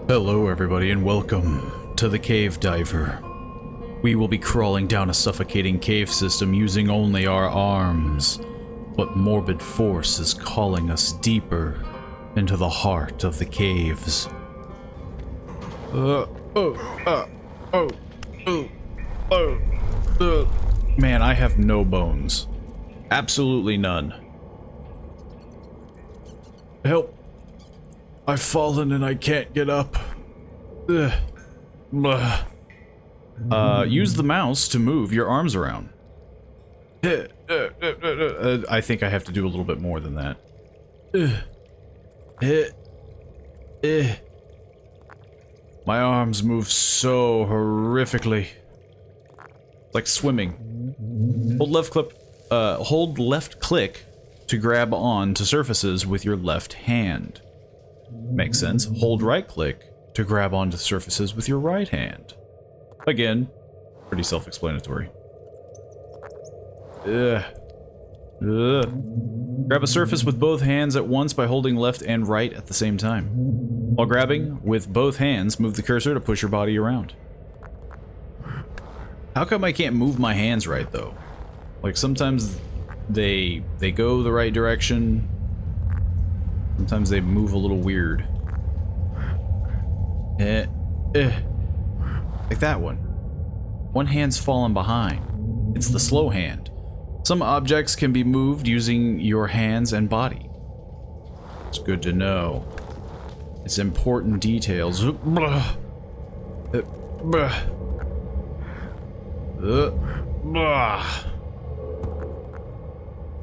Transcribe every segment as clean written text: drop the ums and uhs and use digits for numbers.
Hello everybody and welcome to the Cave Diver. We will be crawling down a suffocating cave system using only our arms. What morbid force is calling us deeper into the heart of the caves? Man, I have no bones. Absolutely none. Help. I've fallen and I can't get up. Ugh. Use the mouse to move your arms around. I think I have to do a little bit more than that. My arms move so horrifically. It's like swimming. Hold left click to grab on to surfaces with your left hand. Makes sense. Hold right click to grab onto surfaces with your right hand. Again, pretty self-explanatory. Grab a surface with both hands at once by holding left and right at the same time. While grabbing with both hands, move the cursor to push your body around. How come I can't move my hands right though? Like sometimes they go the right direction. Sometimes they move a little weird. Like that one. One hand's fallen behind. It's the slow hand. Some objects can be moved using your hands and body. It's good to know. It's important details.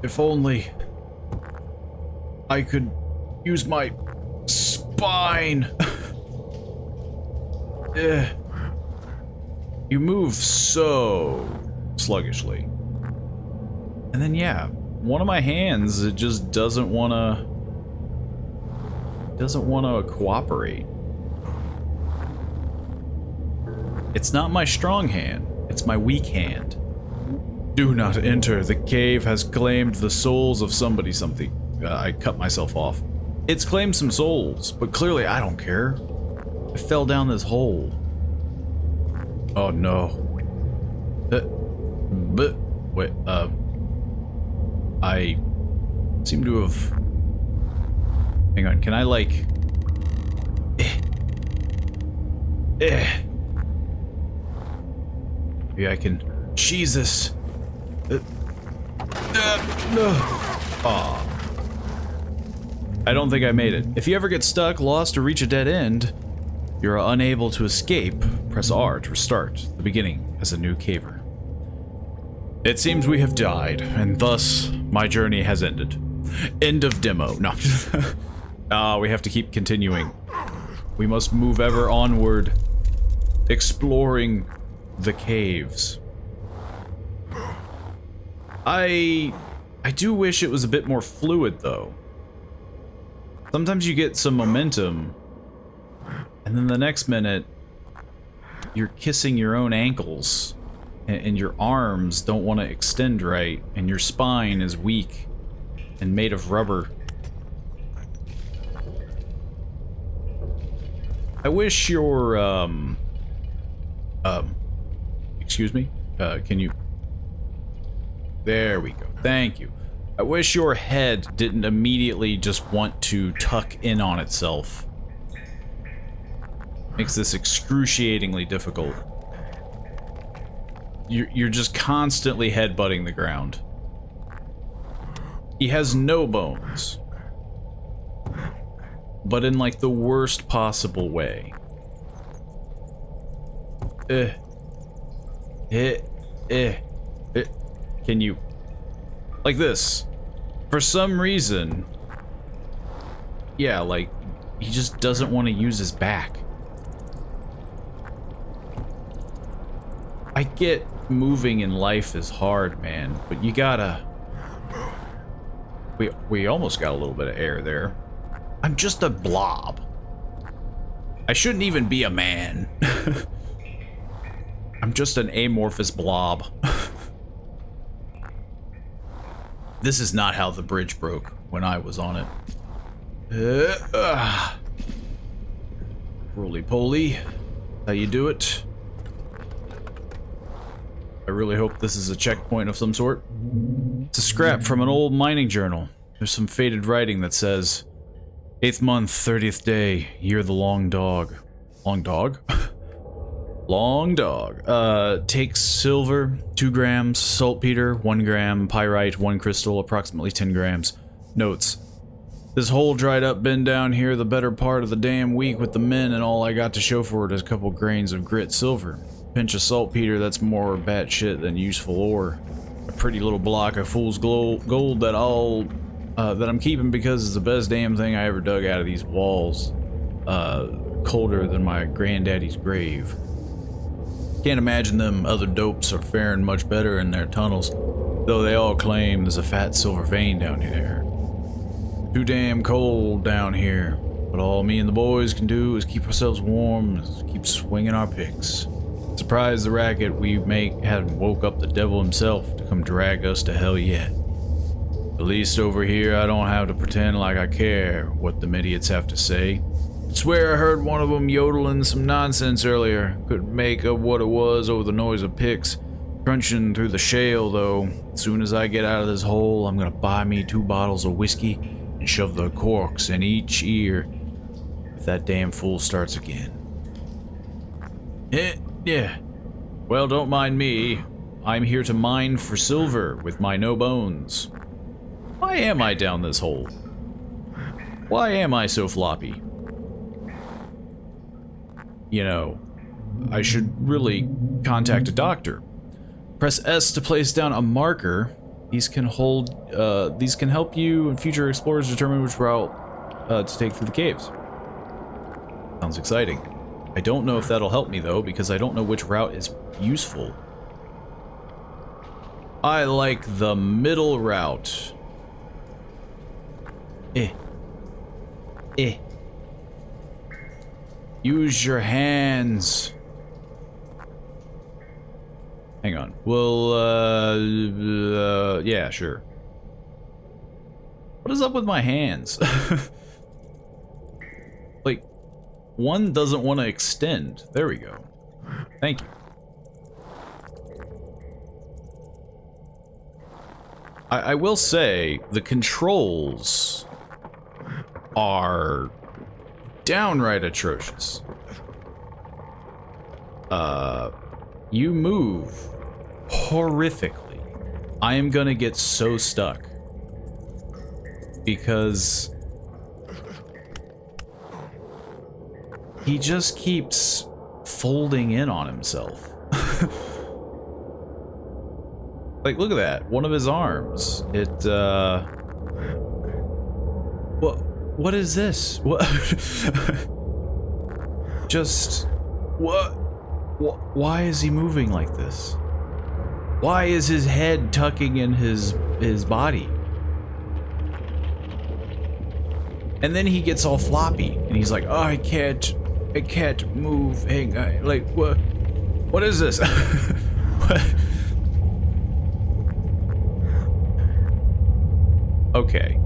If only I could use my spine. You move so sluggishly. And then yeah, one of my hands, it just doesn't wanna cooperate. It's not my strong hand, it's my weak hand. Do not enter. The cave has claimed the souls of somebody something. I cut myself off. It's claimed some souls, but clearly I don't care. I fell down this hole. Oh no. Wait, I seem to have... Hang on, can I like... Maybe I can... Jesus! No! Aw. I don't think I made it. If you ever get stuck, lost, or reach a dead end, you're unable to escape, press R to restart the beginning as a new caver. It seems we have died, and thus my journey has ended. End of demo. No. We have to keep continuing. We must move ever onward, exploring the caves. I do wish it was a bit more fluid, though. Sometimes you get some momentum, and then the next minute, you're kissing your own ankles, and your arms don't want to extend right, and your spine is weak and made of rubber. I wish your, excuse me? Can you... There we go. Thank you. I wish your head didn't immediately just want to tuck in on itself. Makes this excruciatingly difficult. You're just constantly headbutting the ground. He has no bones. But in like the worst possible way. Can you... Like this. For some reason... Yeah, like, he just doesn't want to use his back. I get moving in life is hard, man, but you gotta... We almost got a little bit of air there. I'm just a blob. I shouldn't even be a man. I'm just an amorphous blob. This is not how the bridge broke when I was on it. Roly-poly. How you do it? I really hope this is a checkpoint of some sort. It's a scrap from an old mining journal. There's some faded writing that says, 8th month, 30th day, year of the long dog. Long dog? Long dog. Takes silver, 2 grams, saltpeter, 1 gram, pyrite, 1 crystal, approximately 10 grams. Notes. This whole dried up bin down here the better part of the damn week with the men, and all I got to show for it is a couple grains of grit silver. Pinch of saltpeter that's more bat shit than useful ore. A pretty little block of fool's gold that I'm keeping because it's the best damn thing I ever dug out of these walls. Colder than my granddaddy's grave. Can't imagine them other dopes are faring much better in their tunnels, though they all claim there's a fat silver vein down here. Too damn cold down here, but all me and the boys can do is keep ourselves warm and keep swinging our picks. Surprised the racket we make hadn't woke up the devil himself to come drag us to hell yet. At least over here I don't have to pretend like I care what them idiots have to say. Swear I heard one of them yodeling some nonsense earlier. Couldn't make up what it was over the noise of picks crunching through the shale though. As soon as I get out of this hole, I'm gonna buy me 2 bottles of whiskey and shove the corks in each ear if that damn fool starts again. Yeah. Well, don't mind me. I'm here to mine for silver with my no bones. Why am I down this hole? Why am I so floppy? You know, I should really contact a doctor. Press S to place down a marker. These can help you and future explorers determine which route to take through the caves. Sounds exciting. I don't know if that'll help me though, because I don't know which route is useful. I like the middle route. Use your hands. Hang on. Well, yeah, sure. What is up with my hands? Like, one doesn't want to extend. There we go. Thank you. I will say, the controls are downright atrocious. You move horrifically. I am gonna get so stuck because he just keeps folding in on himself. Like, look at that. One of his arms. What is this? What? Just... What? Why is he moving like this? Why is his head tucking in his body? And then he gets all floppy, and he's like, "Oh, I can't move. Hang on, like what? What is this?" What? Okay,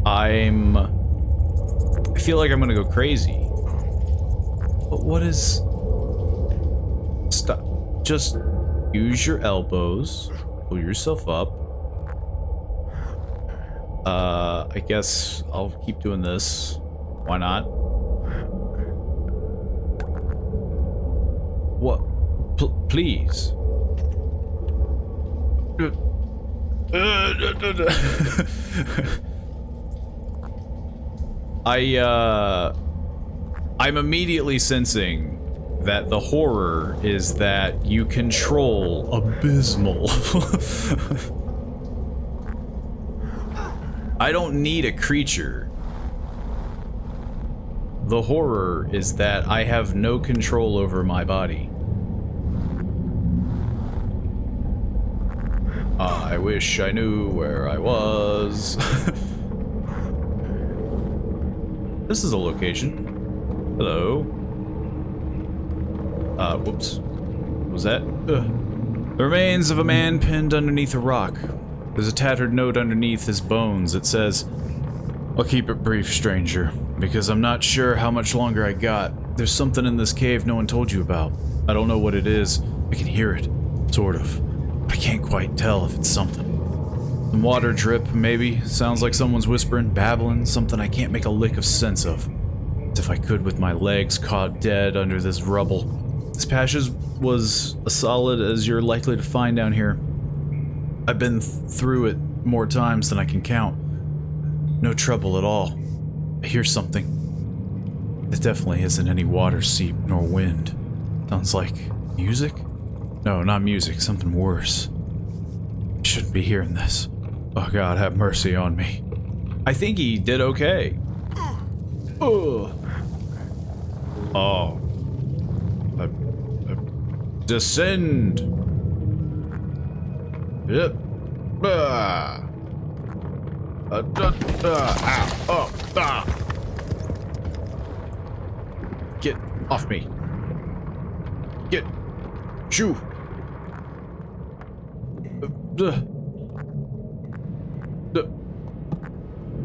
I feel like I'm gonna go crazy. But what is? Stop. Just use your elbows. Pull yourself up. I guess I'll keep doing this. Why not? What? Please. I'm immediately sensing that the horror is that you control abysmal. I don't need a creature. The horror is that I have no control over my body. I wish I knew where I was. This is a location. Hello. Whoops. What was that? The remains of a man pinned underneath a rock. There's a tattered note underneath his bones. It says, "I'll keep it brief, stranger, because I'm not sure how much longer I got. There's something in this cave no one told you about. I don't know what it is. I can hear it, sort of. I can't quite tell if it's something. Some water drip, maybe. Sounds like someone's whispering, babbling, something I can't make a lick of sense of. As if I could with my legs caught dead under this rubble. This passage was as solid as you're likely to find down here. I've been through it more times than I can count. No trouble at all. I hear something. It definitely isn't any water seep nor wind. Sounds like music? No, not music, something worse. I shouldn't be hearing this. Oh God, have mercy on me. I think he did okay. Ugh. Oh. Descend. Yep. Ow. Oh. Ah. Get off me. Get. Shoo.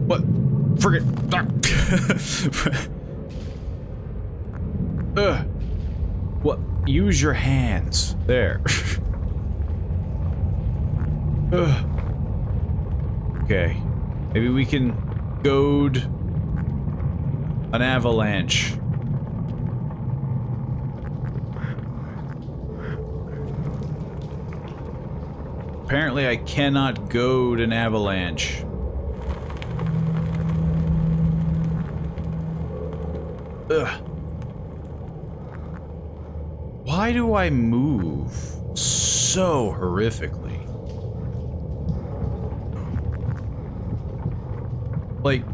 What? Forget. What? Use your hands. There. Okay. Maybe we can goad an avalanche. Apparently I cannot goad an avalanche. Ugh. Why do I move so horrifically? Like,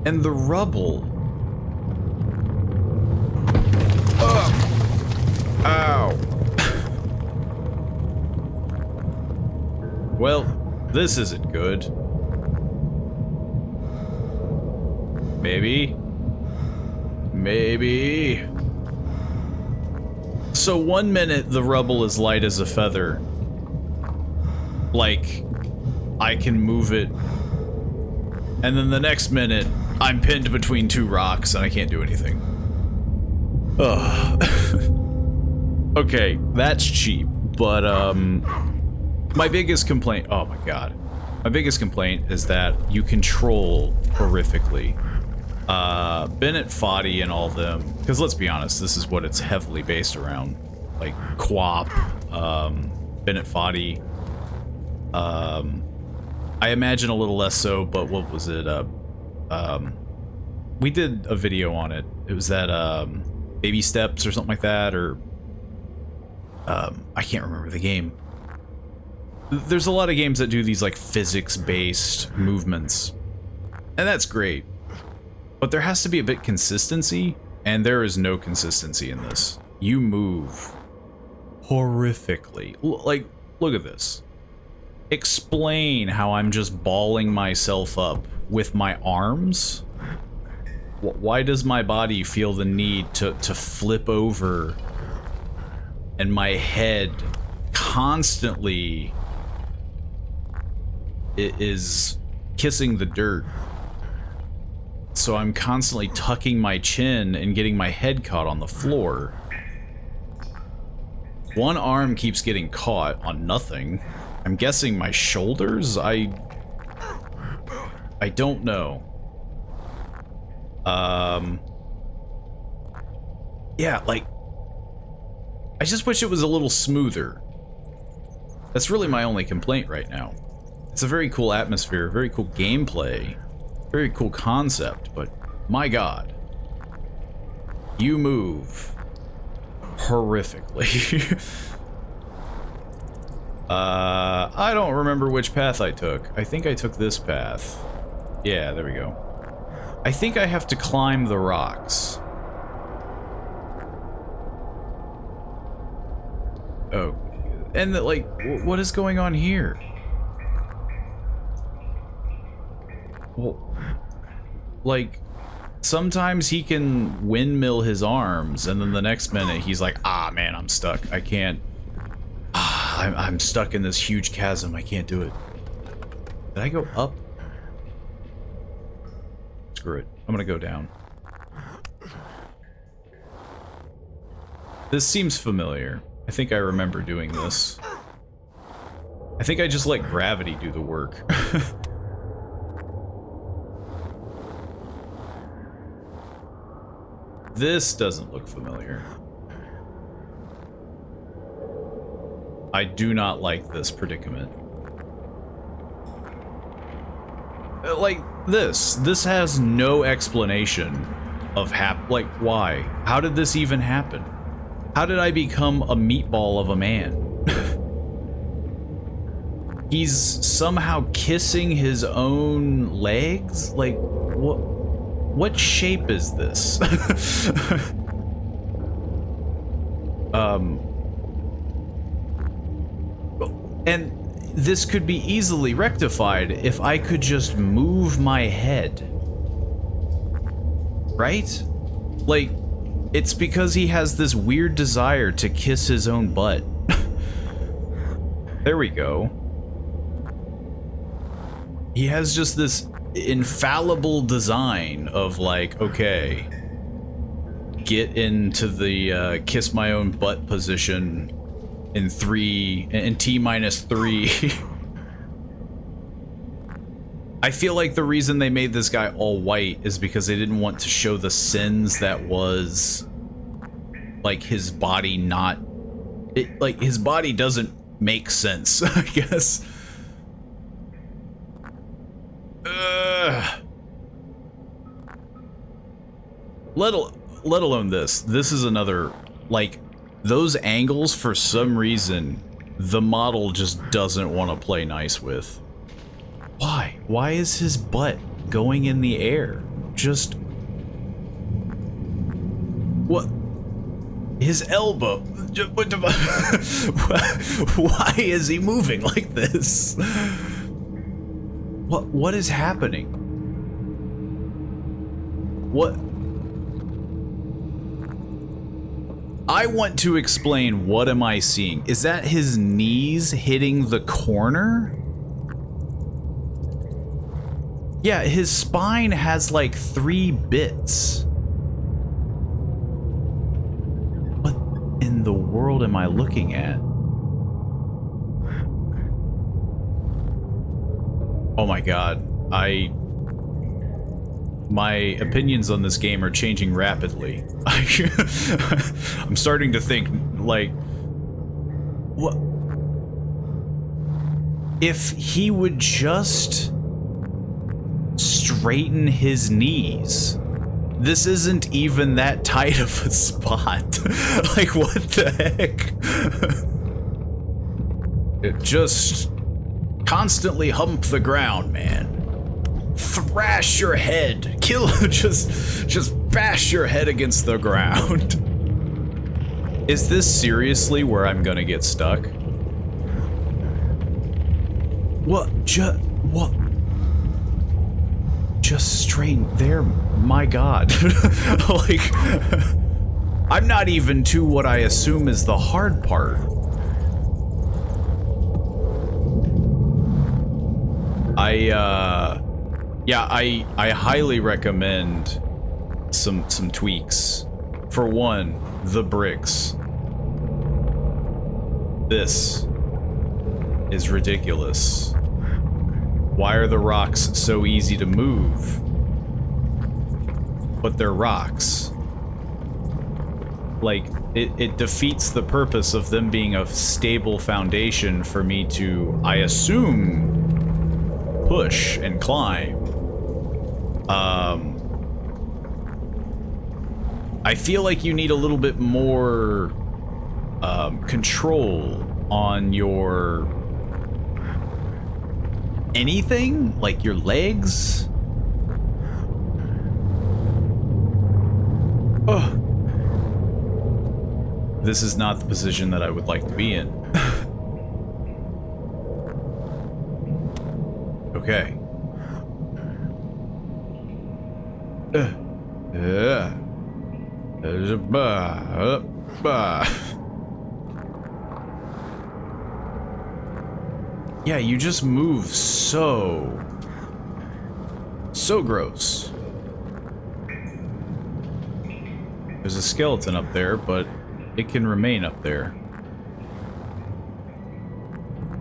and the rubble. Ugh. Ow. Well, this isn't good. Maybe. Maybe. So 1 minute the rubble is light as a feather. Like, I can move it. And then the next minute, I'm pinned between two rocks and I can't do anything. Ugh. Okay, that's cheap, but my biggest complaint, oh my God. My biggest complaint is that you control horrifically. Bennett Foddy and all of them, because let's be honest, this is what it's heavily based around. Like, Quap, Bennett Foddy, I imagine a little less so, but what was it, we did a video on it. It was that, Baby Steps or something like that, or, I can't remember the game. There's a lot of games that do these, like, physics-based movements, and that's great. But there has to be a bit consistency, and there is no consistency in this. You move horrifically. Like, look at this. Explain how I'm just balling myself up with my arms. Why does my body feel the need to flip over and my head constantly is kissing the dirt? So I'm constantly tucking my chin and getting my head caught on the floor. One arm keeps getting caught on nothing. I'm guessing my shoulders? I don't know. Yeah, like, I just wish it was a little smoother. That's really my only complaint right now. It's a very cool atmosphere, very cool gameplay, very cool concept, but my God, you move horrifically. I don't remember which path I took. I think I took this path. Yeah, there we go. I think I have to climb the rocks. Oh, and like, what is going on here? Well, like, sometimes he can windmill his arms, and then the next minute he's like, ah, man, I'm stuck. I can't. I'm stuck in this huge chasm. I can't do it. Did I go up? Screw it. I'm gonna go down. This seems familiar. I think I remember doing this. I think I just let gravity do the work. This doesn't look familiar. I do not like this predicament. Like this. This has no explanation of like why. How did this even happen? How did I become a meatball of a man? He's somehow kissing his own legs? Like, what shape is this? And this could be easily rectified if I could just move my head. Right? Like, it's because he has this weird desire to kiss his own butt. There we go. He has just this infallible design of like, okay, get into the kiss my own butt position in T-3. I feel like the reason they made this guy all white is because they didn't want to show the sins that was like his body not like his body doesn't make sense, I guess. Let alone this. This is another, like, those angles, for some reason, the model just doesn't want to play nice with. Why? Why is his butt going in the air? Just... what? His elbow... Why is he moving like this? What is happening? What? I want to explain, what am I seeing? Is that his knees hitting the corner? Yeah, his spine has like 3 bits. What in the world am I looking at? Oh my god, my opinions on this game are changing rapidly. I'm starting to think, like, what if he would just straighten his knees? This isn't even that tight of a spot. Like, what the heck? It just constantly hump the ground, man. Thrash your head. Kill. Just bash your head against the ground. Is this seriously where I'm gonna get stuck? What? What? Just straighten there. My god. Like, I'm not even to what I assume is the hard part. Yeah, I highly recommend some tweaks. For one, the bricks. This is ridiculous. Why are the rocks so easy to move? But they're rocks. Like, it defeats the purpose of them being a stable foundation for me to, I assume, push and climb. I feel like you need a little bit more control on your anything, like your legs. Oh, this is not the position that I would like to be in. Okay. Yeah, you just move so gross. There's a skeleton up there, but it can remain up there.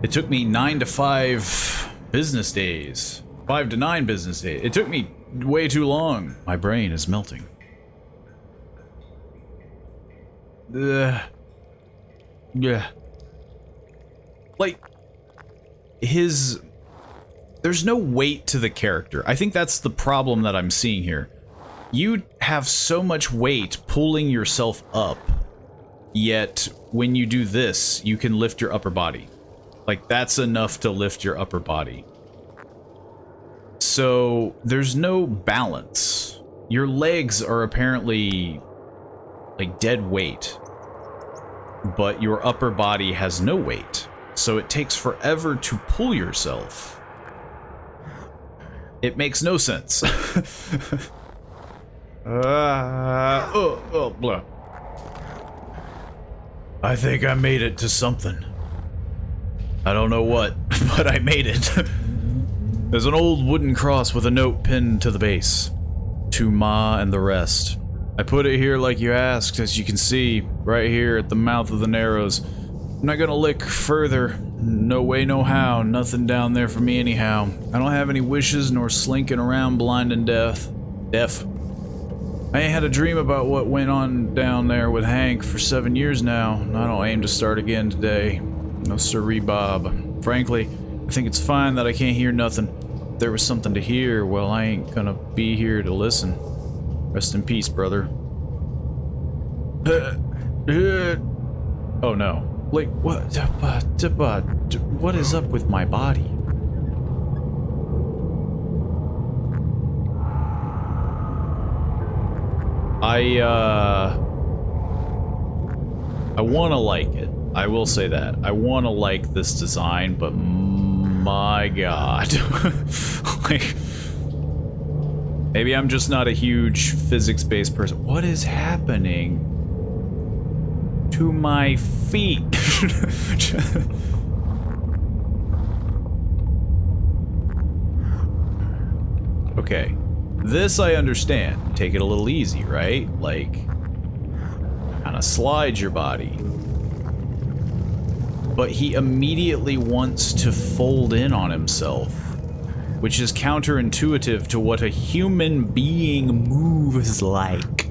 It took me 9 to 5 business days. 5 to 9 business days. It took me way too long. My brain is melting. Yeah. Like, there's no weight to the character. I think that's the problem that I'm seeing here. You have so much weight pulling yourself up, yet when you do this, you can lift your upper body. Like, that's enough to lift your upper body. So, there's no balance. Your legs are apparently, like, dead weight. But your upper body has no weight. So it takes forever to pull yourself. It makes no sense. Blah. I think I made it to something. I don't know what, but I made it. There's an old wooden cross with a note pinned to the base. To Ma and the rest. I put it here like you asked, as you can see, right here at the mouth of the Narrows. I'm not gonna look further. No way, no how. Nothing down there for me anyhow. I don't have any wishes nor slinking around blind and deaf. I ain't had a dream about what went on down there with Hank for 7 years now, and I don't aim to start again today. No siree, Bob. Frankly, I think it's fine that I can't hear nothing. If there was something to hear, well, I ain't gonna be here to listen. Rest in peace, brother. Oh no. Like, what? What is up with my body? I wanna like it. I will say that. I wanna like this design, but my god. Like, maybe I'm just not a huge physics-based person. What is happening to my feet? Okay. This I understand. Take it a little easy, right? Like, kind of slide your body. But he immediately wants to fold in on himself, which is counterintuitive to what a human being moves like.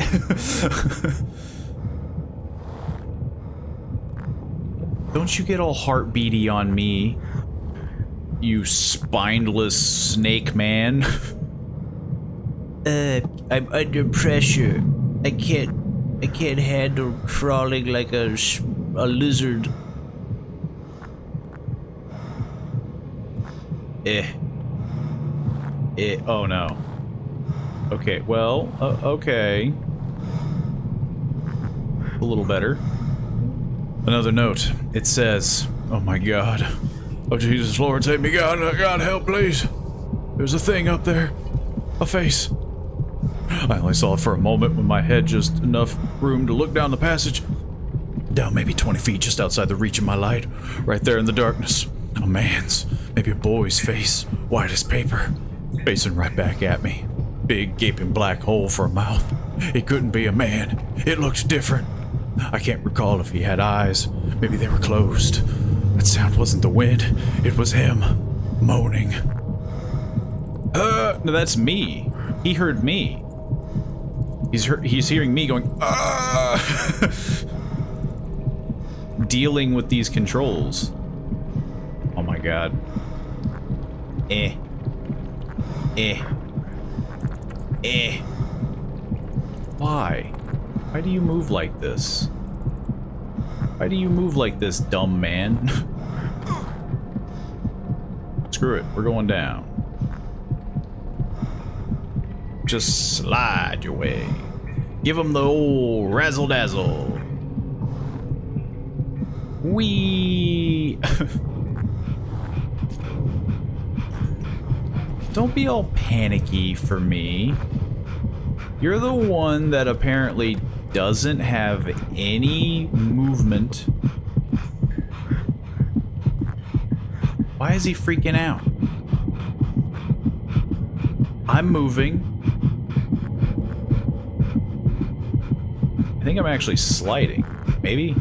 Don't you get all heartbeaty on me, you spineless snake man? I'm under pressure. I can't handle crawling like a lizard. Oh no. Okay, well, okay. A little better. Another note. It says, oh my god. Oh Jesus, Lord, take me, God, God, help, please. There's a thing up there. A face. I only saw it for a moment when my head just enough room to look down the passage. Down maybe 20 feet just outside the reach of my light. Right there in the darkness. A man's, maybe a boy's face, white as paper, facing right back at me. Big gaping black hole for a mouth. It couldn't be a man. It looked different. I can't recall if he had eyes. Maybe they were closed. That sound wasn't the wind. It was him, moaning. No, that's me. He heard me. He's hearing me going, dealing with these controls. Oh my god. Why? Why do you move like this? Why do you move like this, dumb man? Screw it, we're going down. Just slide your way. Give him the old razzle-dazzle. Whee! Don't be all panicky for me. You're the one that apparently doesn't have any movement. Why is he freaking out? I'm moving. I think I'm actually sliding. Maybe?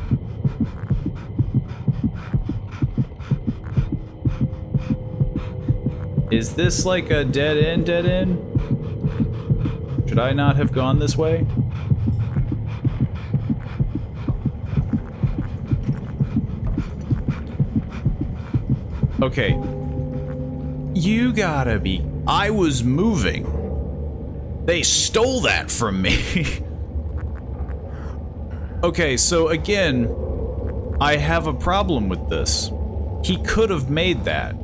Is this like a dead end, dead end? Should I not have gone this way? Okay. You gotta be... I was moving. They stole that from me. Okay, so again, I have a problem with this. He could have made that.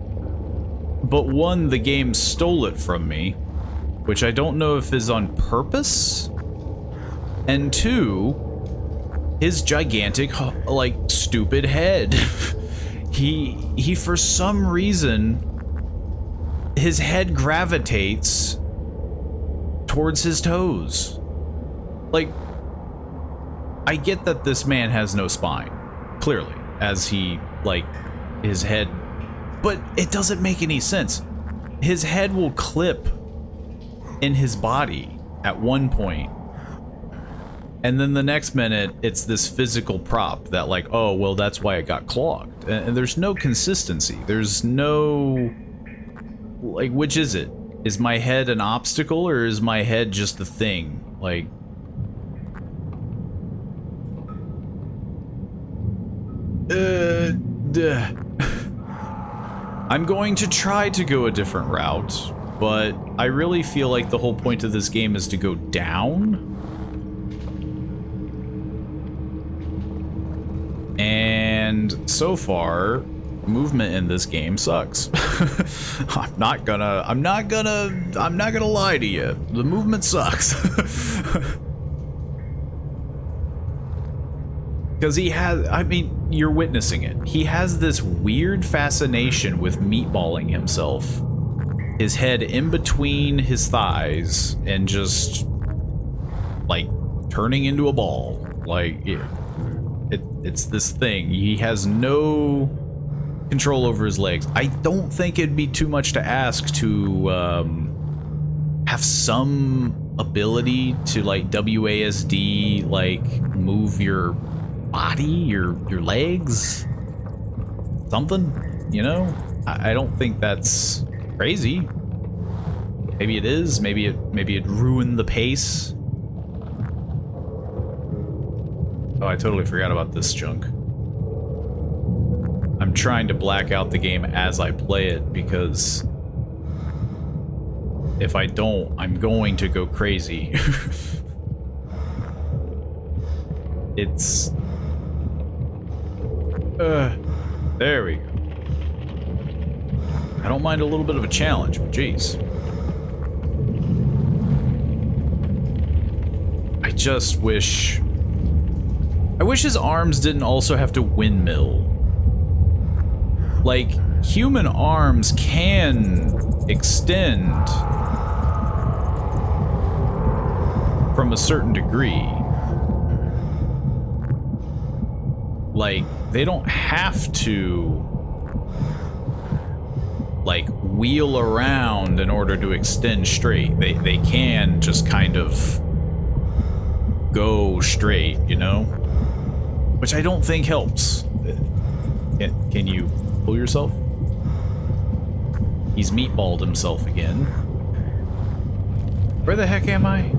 But one, the game stole it from me, which I don't know if is on purpose. And two, his gigantic, like, stupid head. He for some reason, his head gravitates towards his toes. Like, I get that this man has no spine, clearly, as he, like, his head, but it doesn't make any sense. His head will clip in his body at one point, and then the next minute, it's this physical prop that, like, oh, well, that's why it got clogged. And there's no consistency. There's no... Like, which is it? Is my head an obstacle, or is my head just a thing? Like... I'm going to try to go a different route, but I really feel like the whole point of this game is to go down. And so far, movement in this game sucks. I'm not gonna lie to you. The movement sucks. Because he has, I mean, you're witnessing it. He has this weird fascination with meatballing himself. His head in between his thighs and just, like, turning into a ball. Like, it's this thing. He has no control over his legs. I don't think it'd be too much to ask to have some ability to, like, WASD, like, move your body, your legs, something, you know? I don't think that's crazy. Maybe it is. Maybe it ruined the pace. Oh, I totally forgot about this junk. I'm trying to black out the game as I play it, because if I don't, I'm going to go crazy. It's... there we go. I don't mind a little bit of a challenge, but jeez. I just wish... I wish his arms didn't also have to windmill. Like, human arms can extend from a certain degree. Like, they don't have to, like, wheel around in order to extend straight. They can just kind of go straight, you know? Which I don't think helps. Can you pull yourself? He's meatballed himself again. Where the heck am I?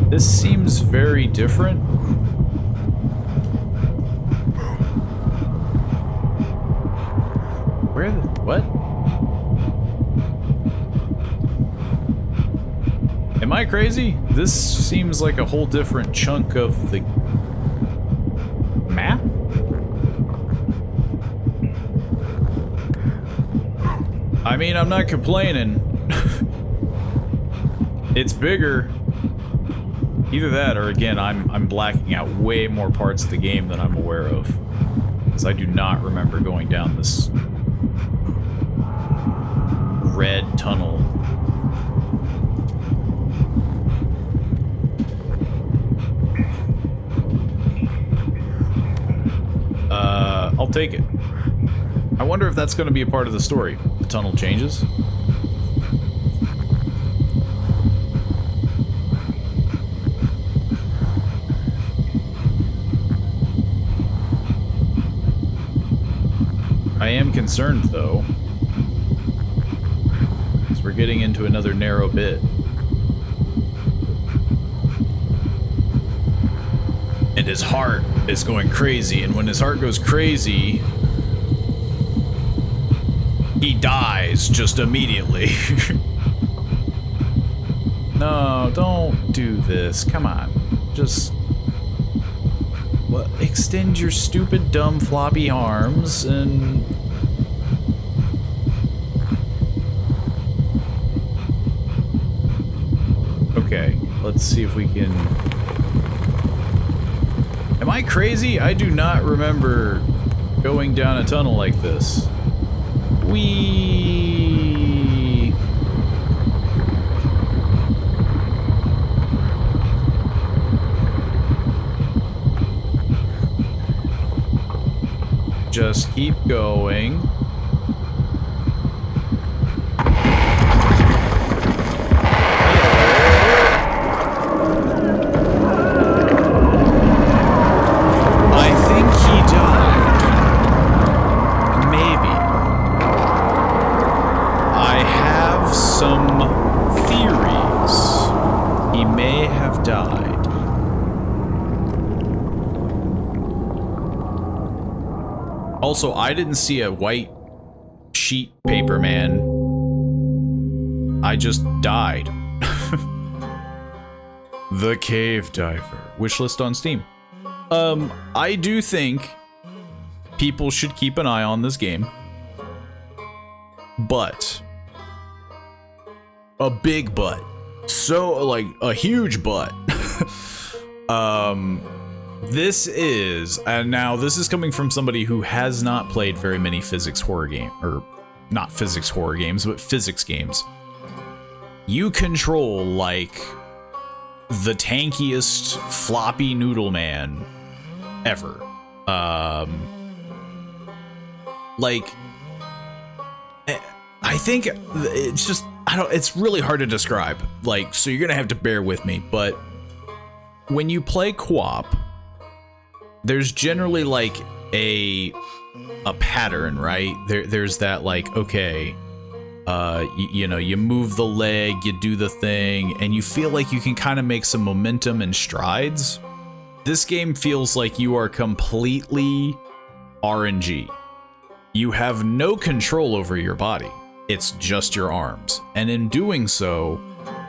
This seems very different. Where the... what? Am I crazy? This seems like a whole different chunk of the map? I mean, I'm not complaining. It's bigger. Either that, or again, I'm blacking out way more parts of the game than I'm aware of. Because I do not remember going down this red tunnel. I'll take it. I wonder if that's going to be a part of the story. The tunnel changes. am concerned, though. Because we're getting into another narrow bit. And his heart is going crazy, and when his heart goes crazy, he dies just immediately. No, don't do this. Come on. Just... extend your stupid, dumb, floppy arms, and... Okay, let's see if we can... Am I crazy? I do not remember going down a tunnel like this. Whee! Just keep going. Also, I didn't see a white sheet paper man. I just died. The Cave Diver. Wishlist on Steam. I do think people should keep an eye on this game. But. A big butt. So, like, a huge butt. This is, and now this is coming from somebody who has not played very many physics horror games, or not physics horror games, but physics games. You control, like, the tankiest floppy noodle man ever. Like, I think it's just, it's really hard to describe. Like, so you're gonna have to bear with me, but when you play co-op, there's generally like a pattern, right? There's that like, okay, you know, you move the leg, you do the thing, and you feel like you can kind of make some momentum and strides. This game feels like you are completely RNG. You have no control over your body. It's just your arms. And in doing so,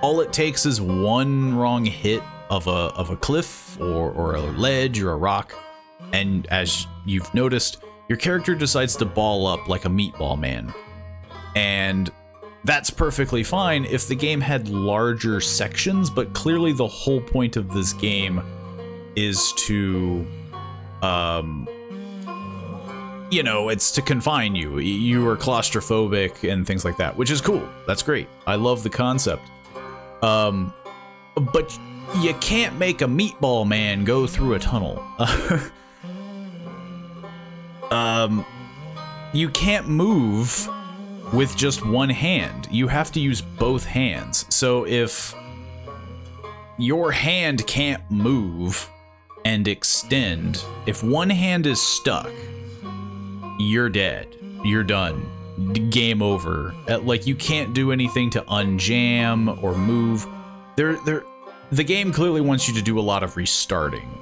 all it takes is one wrong hit of a cliff or a ledge or a rock, and as you've noticed, your character decides to ball up like a meatball man. And that's perfectly fine if the game had larger sections, but clearly the whole point of this game is to, you know, it's to confine you. You are claustrophobic and things like that, which is cool. That's great. I love the concept. But you can't make a meatball man go through a tunnel. You can't move with just one hand. You have to use both hands. So if your hand can't move and extend, if one hand is stuck, you're dead. You're done. Game over. Like, you can't do anything to unjam or move. The game clearly wants you to do a lot of restarting.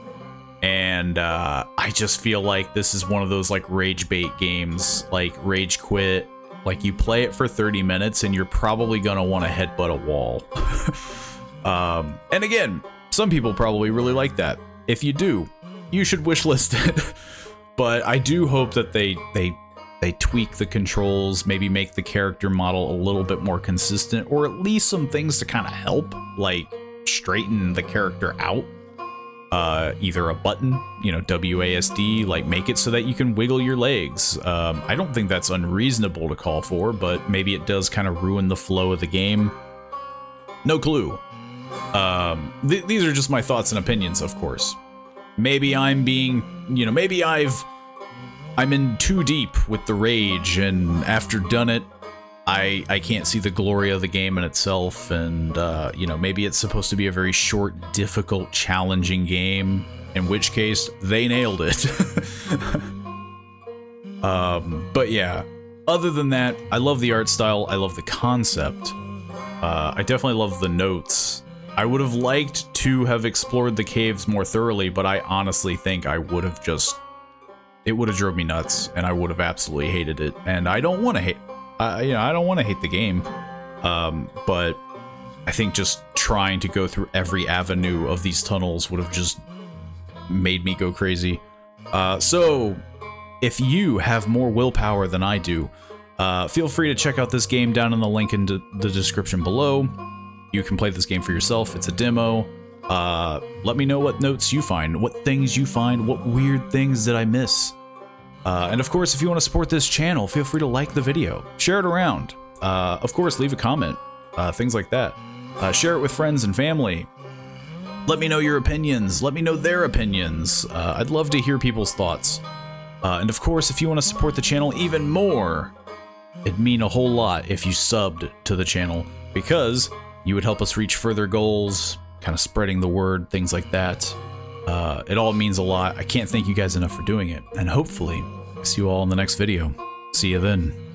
And I just feel like this is one of those like rage bait games, like rage quit. Like, you play it for 30 minutes and you're probably gonna want to headbutt a wall. And again, some people probably really like that. If you do, you should wishlist it. But I do hope that they tweak the controls, maybe make the character model a little bit more consistent, or at least some things to kind of help, like straighten the character out. Either a button, you know, WASD, like make it so that you can wiggle your legs. I don't think that's unreasonable to call for, but maybe it does kind of ruin the flow of the game. No clue. These are just my thoughts and opinions, of course. Maybe I'm being, you know, maybe I'm in too deep with the rage, and after done it, I can't see the glory of the game in itself, and, you know, maybe it's supposed to be a very short, difficult, challenging game, in which case, they nailed it. But yeah, other than that, I love the art style. I love the concept. I definitely love the notes. I would have liked to have explored the caves more thoroughly, but I honestly think I would have just... It would have drove me nuts, and I would have absolutely hated it. And I don't want to hate... you know, I don't want to hate the game. But I think just trying to go through every avenue of these tunnels would have just made me go crazy. So, if you have more willpower than I do, feel free to check out this game down in the link in the description below. You can play this game for yourself. It's a demo. Let me know what notes you find, what things you find, what weird things did I miss. And of course, if you want to support this channel, feel free to like the video, share it around. Of course, leave a comment, things like that. Share it with friends and family. Let me know your opinions. Let me know their opinions. I'd love to hear people's thoughts. And of course, if you want to support the channel even more, it'd mean a whole lot if you subbed to the channel, because you would help us reach further goals, kind of spreading the word, things like that. It all means a lot. I can't thank you guys enough for doing it. And hopefully, see you all in the next video. See you then.